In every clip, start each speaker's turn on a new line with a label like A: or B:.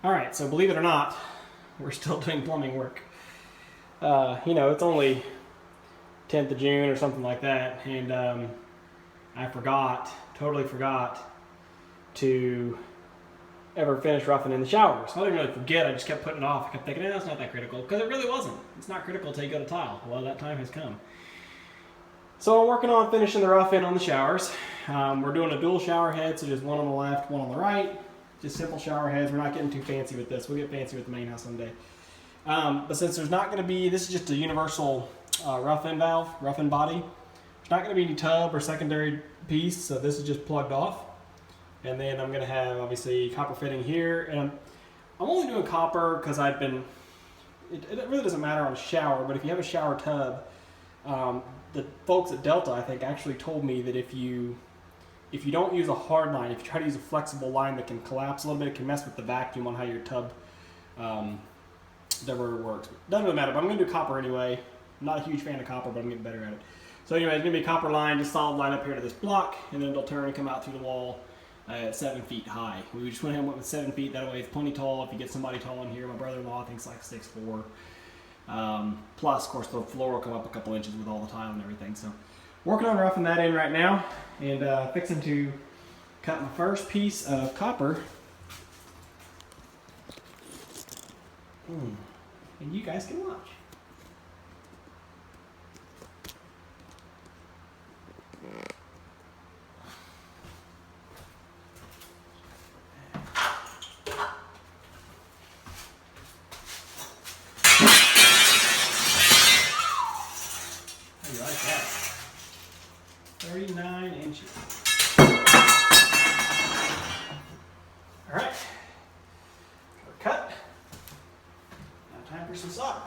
A: All right, so believe it or not, we're still doing plumbing work. You know, it's only 10th of June or something like that, and I totally forgot to ever finish roughing in the showers. I didn't really forget, I just kept putting it off. I kept thinking, it's not that critical, because it really wasn't. It's not critical until you go to tile. Well, that time has come. So I'm working on finishing the rough in on the showers. We're doing a dual shower head, so just one on the left, one on the right. Just simple shower heads. We're not getting too fancy with this. We'll get fancy with the main house someday. But since there's not going to be, this is just a universal rough-in valve, rough-in body. There's not going to be any tub or secondary piece, so this is just plugged off. And then I'm going to have, obviously, copper fitting here. And I'm only doing copper because I've been, it really doesn't matter on a shower, but if you have a shower tub, the folks at Delta, I think, actually told me that if you don't use a hard line, if you try to use a flexible line that can collapse a little bit, it can mess with the vacuum on how your tub diverter works. But doesn't really matter, but I'm going to do copper anyway. I'm not a huge fan of copper, but I'm getting better at it. So anyway, it's going to be a copper line, just solid line up here to this block, and then it'll turn and come out through the wall at 7 feet high. We just went ahead and went with 7 feet. That way it's plenty tall. If you get somebody tall in here, my brother-in-law thinks like 6'4". Plus, of course, the floor will come up a couple inches with all the tile and everything. So, working on roughing that in right now, and fixing to cut my first piece of copper. And you guys can watch. How do you like that? 39 inches. All right, we're cut. Now time for some solder.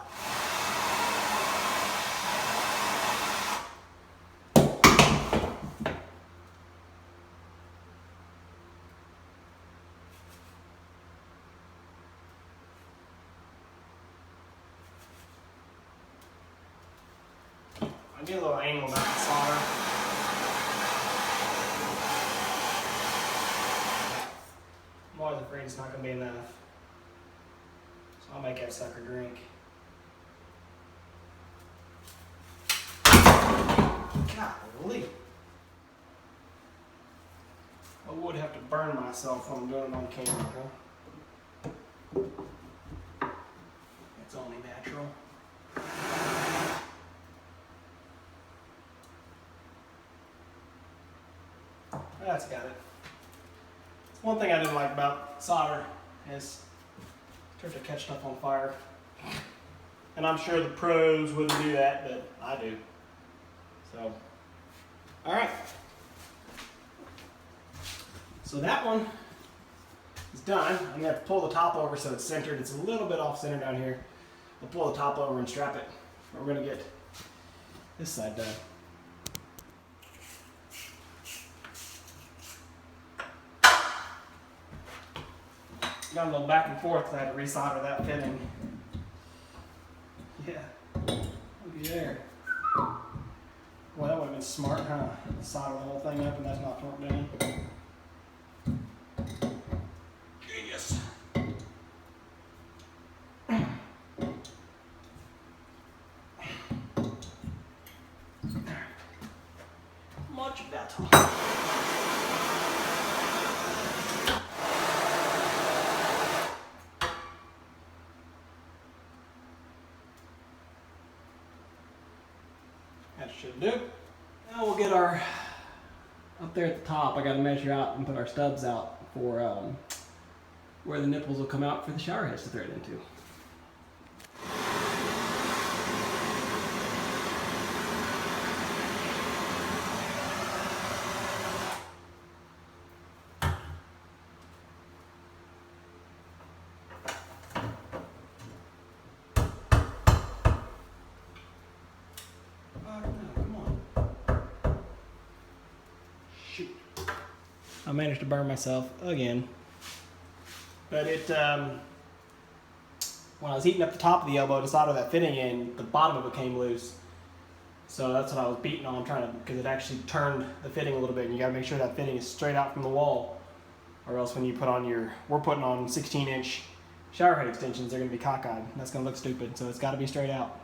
A: I get a little angle about the solder. I'm always afraid it's not going to be enough. So I'll make that sucker drink. Golly. I would have to burn myself when I'm doing it on camera, huh? It's only natural. That's got it. One thing I didn't like about solder is it starts to catch stuff on fire. And I'm sure the pros wouldn't do that, but I do. So, all right. So that one is done. I'm gonna have to pull the top over so it's centered. It's a little bit off center down here. I'll pull the top over and strap it. We're gonna get this side done. Got a little back and forth, so I had to resolder that fitting. Yeah, looky there. Well, that would have been smart, huh? Solder the whole thing up and that's not torqued down. Genius. Much better. That should do. Now we'll get our, up there at the top, I got to measure out and put our stubs out for where the nipples will come out for the shower heads to thread into. Shoot. I managed to burn myself again. But it, when I was heating up the top of the elbow to solder that fitting in, the bottom of it came loose. So that's what I was beating on, trying to, because it actually turned the fitting a little bit, and you got to make sure that fitting is straight out from the wall, or else when you put on your, we're putting on 16-inch shower head extensions are going to be cockeyed. That's going to look stupid, so it's got to be straight out.